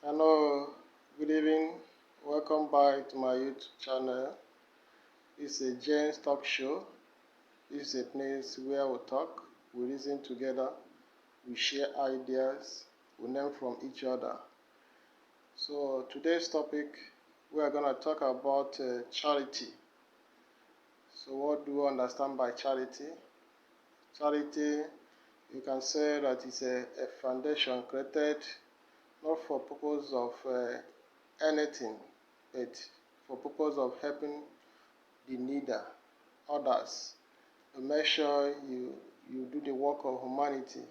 Hello, good evening. Welcome back to my YouTube channel. It's a James Talk Show. This is a place where we talk, we reason together, we share ideas, we learn from each other. So today's topic, we are going to talk about charity. So what do we understand by charity? Charity, you can say that it's a foundation created not for purpose of anything, but for purpose of helping the needer, others, to make sure you do the work of humanity.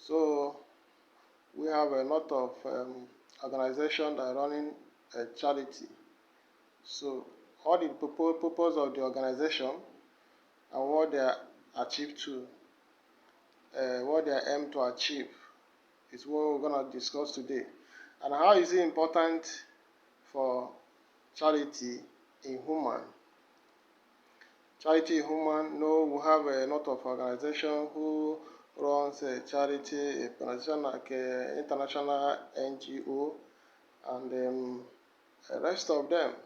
So we have a lot of organizations that are running a charity. So all the purpose of the organization and what they are achieved to, what they are aimed to achieve is what we're going to discuss today. And how is it important for charity in human? Charity in human, no, we have a lot of organizations who runs a charity, a organization like international NGO, and the rest of them.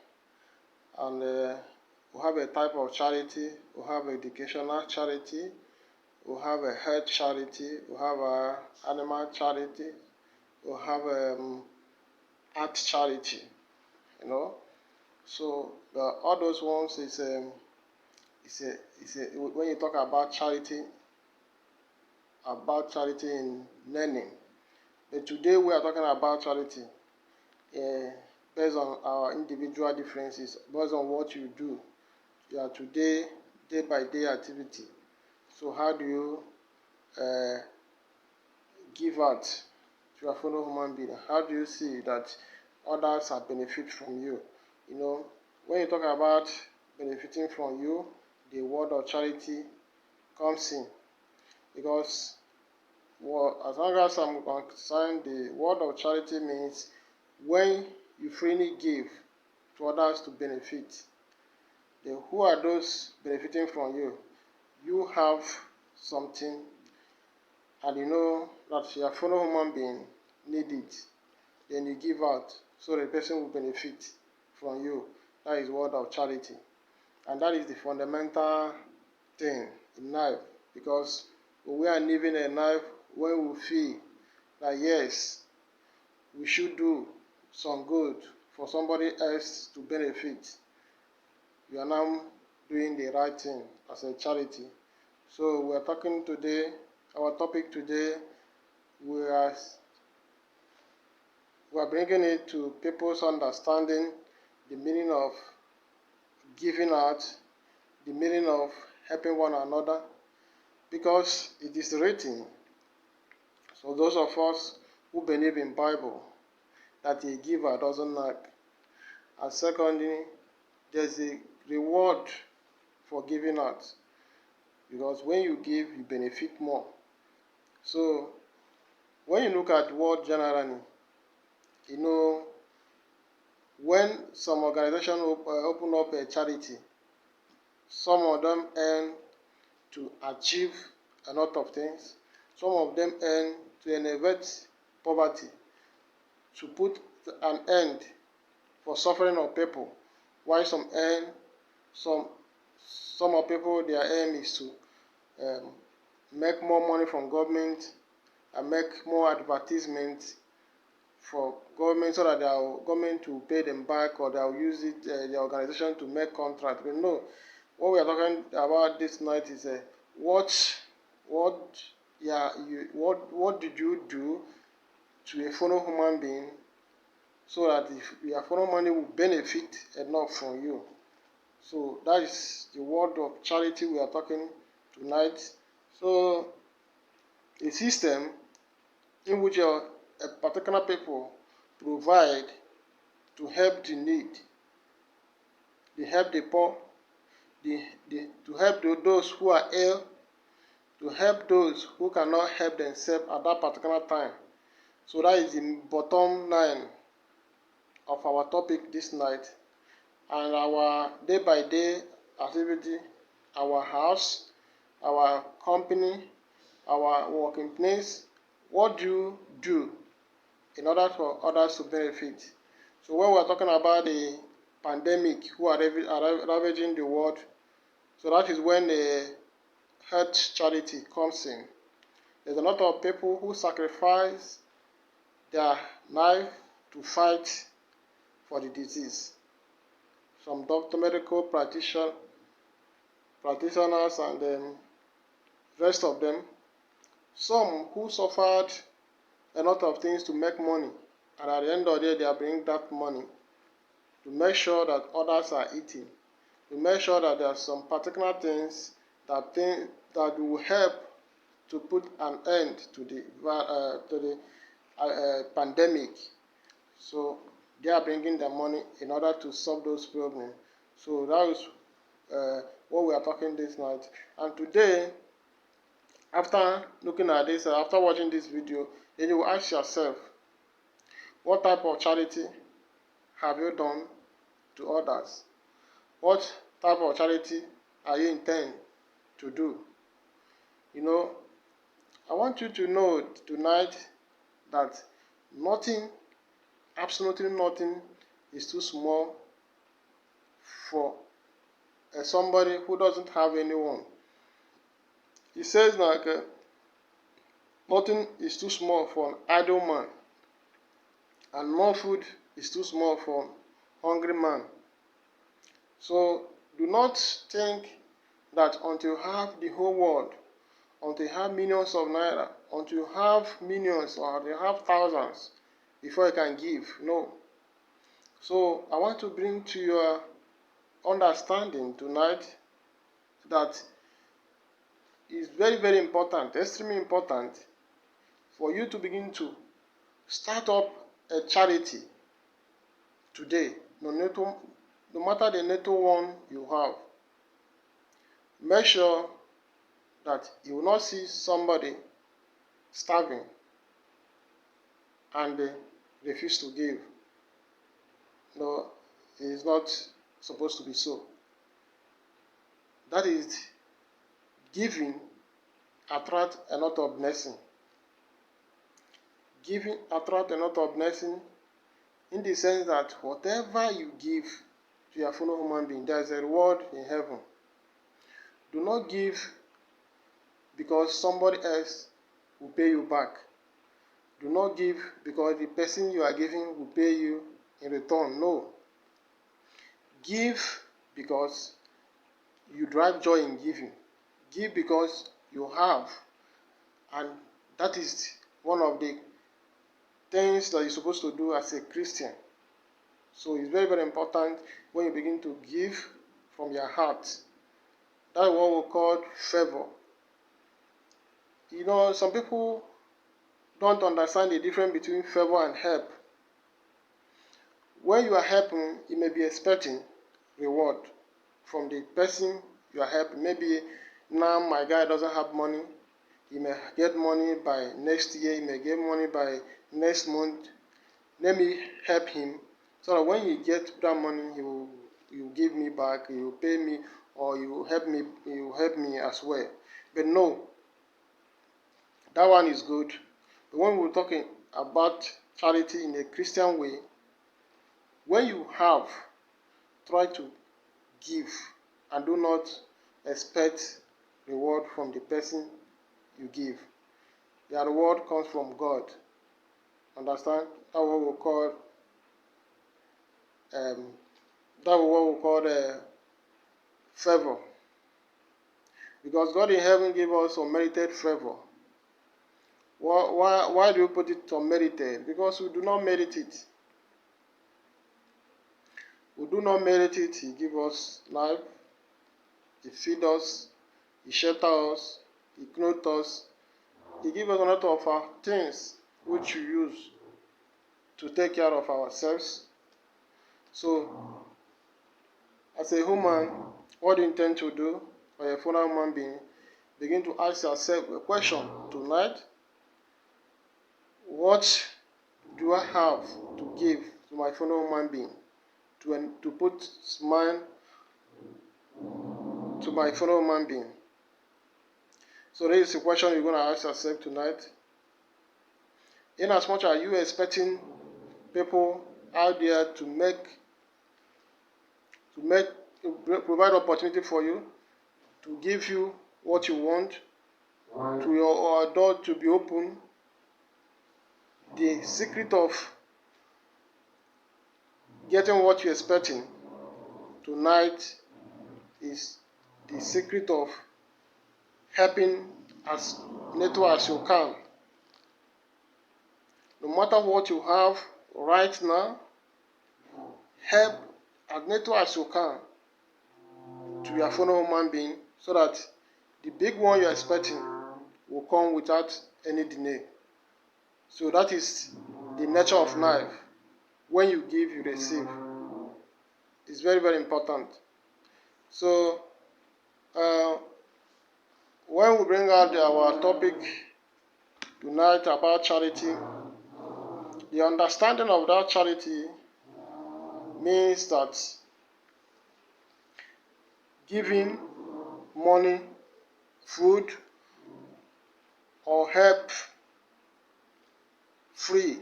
And we have a type of charity, we have educational charity, we have a health charity, we have a animal charity, we have art charity, So all those ones is when you talk about charity in learning. But today we are talking about charity based on our individual differences, based on what you do, your today, day by day activity. So how do you give out to your fellow human being? How do you see that others are benefit from you? When you talk about benefiting from you, the word of charity comes in, because as long as I'm concerned, the word of charity means when you freely give to others to benefit. Then who are those benefiting from you? You have something and you know that your fellow human being need it. Then you give out so the person will benefit from you. That is word of charity. And that is the fundamental thing in life, because we are living a life where we feel that yes, we should do some good for somebody else to benefit. We are now doing the right thing as a charity. So we are talking today, our topic today, we are bringing it to people's understanding the meaning of giving out, the meaning of helping one another, because it is written. So those of us who believe in Bible, that a giver doesn't lack. And secondly, there's a reward for giving out, because when you give, you benefit more. So when you look at the world generally, when some organization open up a charity, some of them earn to achieve a lot of things. Some of them earn to elevate poverty, to put an end for suffering of people. While some of people, their aim is to make more money from government and make more advertisements for government, so that their government will pay them back, or they'll use it, the organization, to make contract. But no, what we are talking about this night is what did you do to a fellow human being, so that if your fellow money will benefit enough from you. So that is the word of charity we are talking tonight. So a system in which a particular people provide to help the need, they help the poor, to help those who are ill, to help those who cannot help themselves at that particular time. So that is the bottom line of our topic this night. And our day by day activity, our house, our company, our working place, what do you do in order for others to benefit. So when we're talking about the pandemic who are ravaging the world, so that is when the health charity comes in. There's a lot of people who sacrifice their life to fight for the disease. Some medical practitioners and rest of them. Some who suffered a lot of things to make money, and at the end of the day they are bringing that money to make sure that others are eating, to make sure that there are some particular things that will help to put an end to the pandemic. So they are bringing their money in order to solve those problems. So that is what we are talking this night. And today, after looking at this, after watching this video, then you will ask yourself, what type of charity have you done to others? What type of charity are you intend to do? You know, I want you to know tonight that nothing, absolutely nothing, is too small for somebody who doesn't have anyone. He says like nothing is too small for an idle man, and no food is too small for an hungry man. So do not think that until you have the whole world, until you have millions of naira, until you have millions or you have thousands before you can give. No. So I want to bring to your understanding tonight that it's very, very important, extremely important, for you to begin to start up a charity today, no matter the little one you have. Make sure that you will not see somebody starving and they refuse to give. No, it is not supposed to be so. That is, giving attract a lot of blessing. Giving attract a lot of blessing in the sense that whatever you give to your fellow human being, there is a reward in heaven. Do not give because somebody else will pay you back. Do not give because the person you are giving will pay you in return. No. Give because you drive joy in giving. Give because you have. And that is one of the things that you're supposed to do as a Christian. So it's very, very important when you begin to give from your heart. That's what we call favor. You know, some people don't understand the difference between favor and help. When you are helping, you may be expecting reward from the person you are helping. Maybe now my guy doesn't have money. He may get money by next year. He may get money by next month. Let me help him so that when you get that money, he will give me back. He will pay me, or you will help me. He will help me as well. But no, that one is good. But when we're talking about charity in a Christian way, when you have, try to give and do not expect reward from the person you give. The reward comes from God. Understand? That's what we call favor. Because God in heaven gave us unmerited favor. Why do you put it unmerited? Because we do not merit it. We do not merit it. He gives us life. He feeds us. He shelters us. He clothes us. He gives us a lot of our things which we use to take care of ourselves. So, as a human, what do you intend to do for a fellow human being? Begin to ask yourself a question tonight. What do I have to give to my fellow human being? To put smile to my fellow human being. So this is the question you're going to ask yourself tonight. In as much as you expecting people out there to provide opportunity for you, to give you what you want, to your door to be open, the secret of getting what you're expecting tonight is the secret of helping as little as you can. No matter what you have right now, help as little as you can to your fellow human being so that the big one you're expecting will come without any delay. So that is the nature of life. When you give, you receive. It's very, very important. So when we bring out our topic tonight about charity, the understanding of that charity means that giving money, food, or help free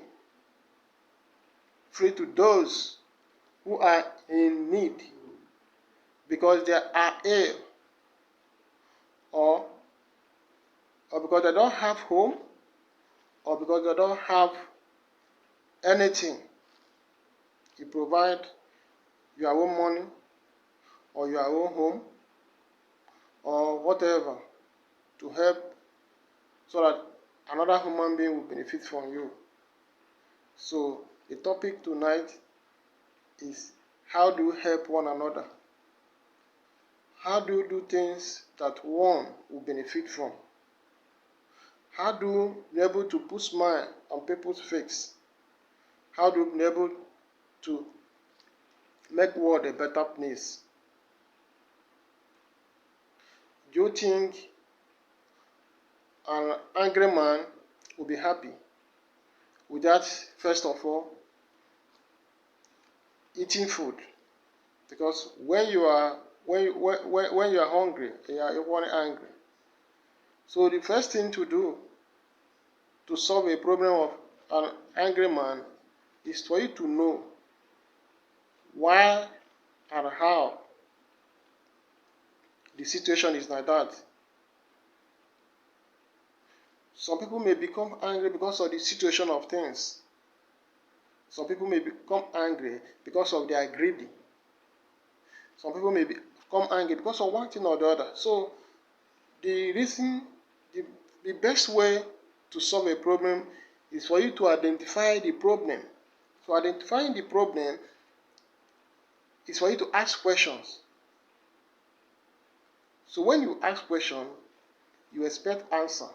to those who are in need because they are ill, or because they don't have home, or because they don't have anything. You provide your own money or your own home or whatever to help so that another human being will benefit from you. So the topic tonight is, how do you help one another? How do you do things that one will benefit from? How do you be able to put smile on people's face? How do you be able to make the world a better place? Do you think an angry man will be happy without, first of all, eating food? Because when you are hungry, you are equally angry. So the first thing to do to solve a problem of an angry man is for you to know why and how the situation is like that. Some people may become angry because of the situation of things. Some people may become angry because of they are greedy. Some people may become angry because of one thing or the other. So the best way to solve a problem is for you to identify the problem. So identifying the problem is for you to ask questions. So when you ask questions, you expect answer.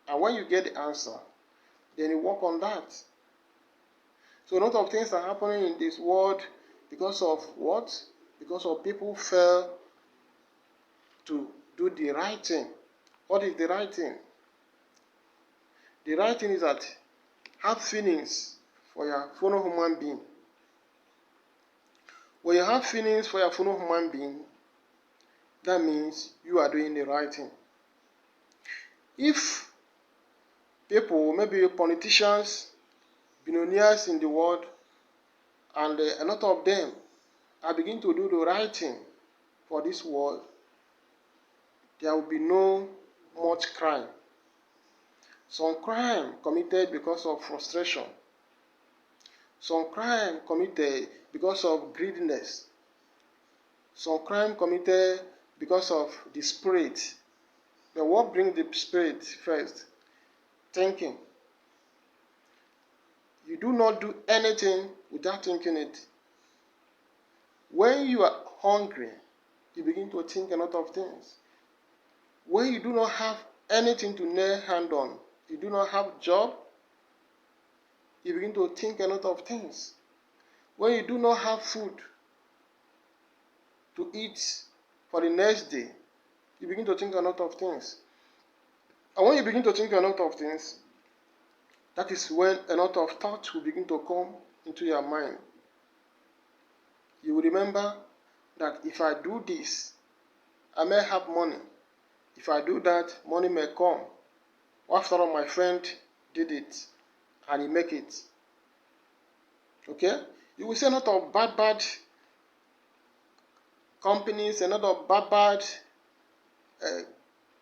And when you get the answer, then you work on that. So a lot of things are happening in this world because of what? Because of people fail to do the right thing. What is the right thing? The right thing is that have feelings for your fellow human being. When you have feelings for your fellow human being, that means you are doing the right thing. If people, maybe politicians, billionaires in the world, and a lot of them are beginning to do the right thing for this world, there will be no much crime. Some crime committed because of frustration. Some crime committed because of greediness. Some crime committed because of the spirit. But what brings the spirit first? Thinking. You do not do anything without thinking it. When you are hungry, you begin to think a lot of things. When you do not have anything to lay hand on, you do not have job, you begin to think a lot of things. When you do not have food to eat for the next day, you begin to think a lot of things. And when you begin to think a lot of things, that is when a lot of thoughts will begin to come into your mind. You will remember that if I do this, I may have money. If I do that, money may come. After all, my friend did it. and he make it. Okay? You will see a lot of bad companies, a lot of bad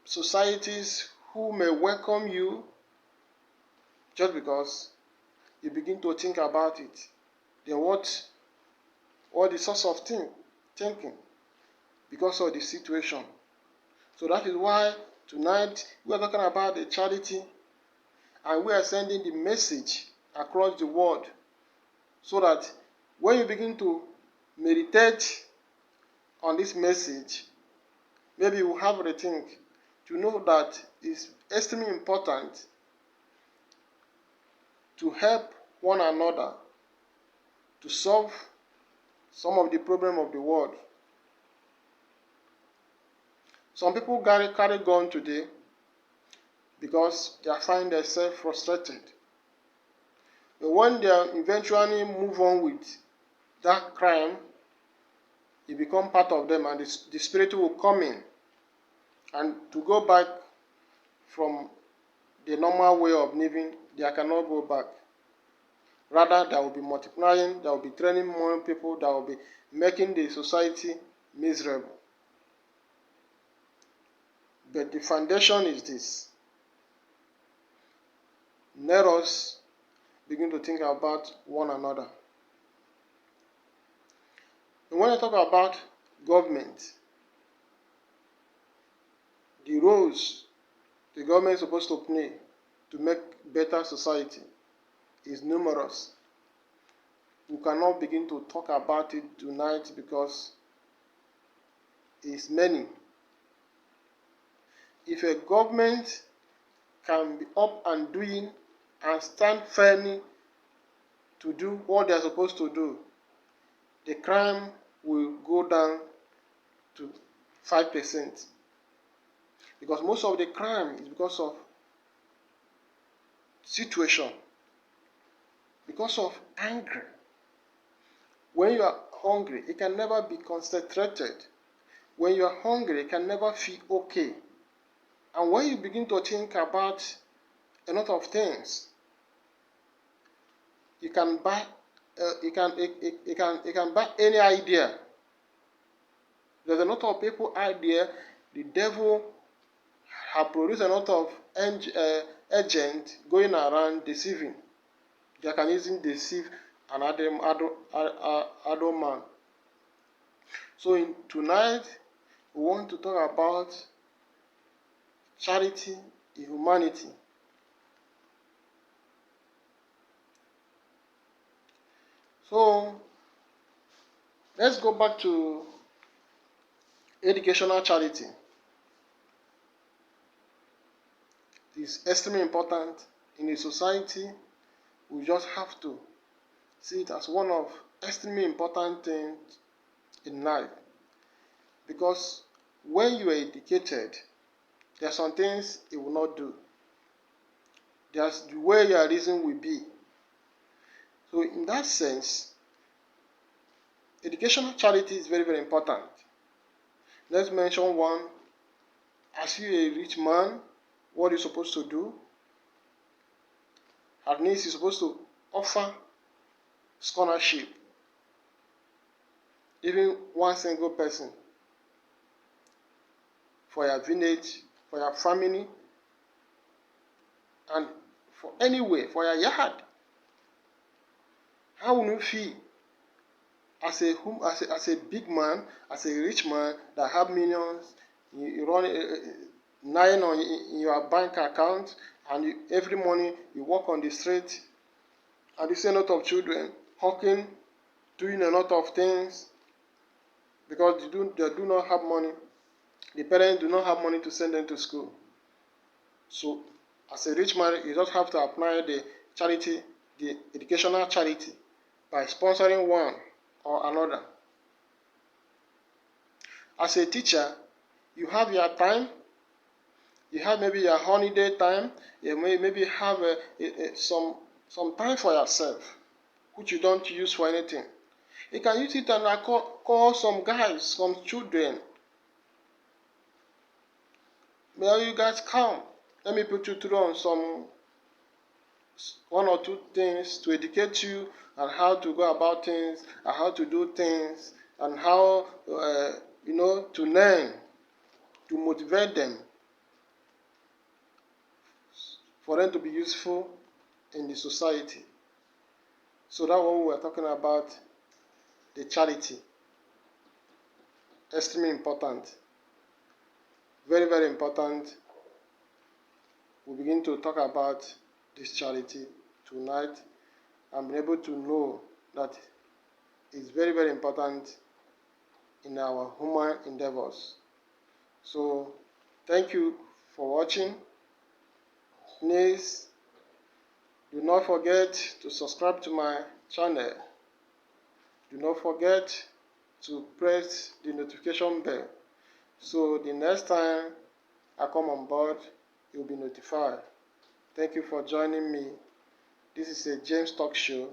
societies who may welcome you just because you begin to think about it. Then what the source of thinking? Because of the situation. So that is why tonight we are talking about the charity, and we are sending the message across the world so that when you begin to meditate on this message, maybe you have a think to know that it's extremely important to help one another to solve some of the problem of the world. Some people carry gun today because they find themselves frustrated. But when they eventually move on with that crime, it becomes part of them, and the spirit will come in. And to go back from the normal way of living, they cannot go back. Rather, they will be multiplying, they will be training more people, they will be making the society miserable. But the foundation is this. Let us begin to think about one another. And when I talk about government, the roles the government is supposed to play to make better society is numerous. We cannot begin to talk about it tonight because it's many. If a government can be up and doing and stand firmly to do what they are supposed to do, the crime will go down to 5%. Because most of the crime is because of situation, because of anger. When you are hungry, it can never be concentrated. When you are hungry, you can never feel okay. And when you begin to think about a lot of things, you can buy buy any idea. There's a lot of people out there. The devil have produced a lot of agents going around deceiving. They can easily deceive an adult man. So tonight, we want to talk about charity in humanity. So, let's go back to educational charity. It is extremely important in a society. We just have to see it as one of extremely important things in life. Because when you are educated, there are some things it will not do. There's the way your reason will be. So in that sense, educational charity is very, very important. Let's mention one. As you a rich man, what are you supposed to do? At least you're supposed to offer scholarship. Even one single person. For your village, for your family, and for anywhere, for your yard. How will you feel as a big man, as a rich man that have millions, you run 9 in your bank account, and every morning you walk on the street, and you see a lot of children hawking, doing a lot of things because they do not have money. The parents do not have money to send them to school. So, as a rich man, you just have to apply the charity, the educational charity, by sponsoring one or another. As a teacher, you have your time. You have maybe your holiday time. You maybe have some time for yourself, which you don't use for anything. You can use it and call some guys, some children. May you guys come. Let me put you through on one or two things to educate you on how to go about things and how to do things and how to learn, to motivate them for them to be useful in the society. So that's what we were talking about, the charity. Extremely important. Very, very important. We begin to talk about this charity tonight and be able to know that it's very, very important in our human endeavors. So thank you for watching. Please do not forget to subscribe to my channel. Do not forget to press the notification bell so the next time I come on board, you'll be notified. Thank you for joining me. This is a James Talk Show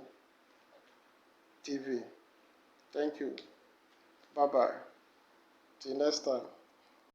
TV. Thank you. Bye-bye. Till next time.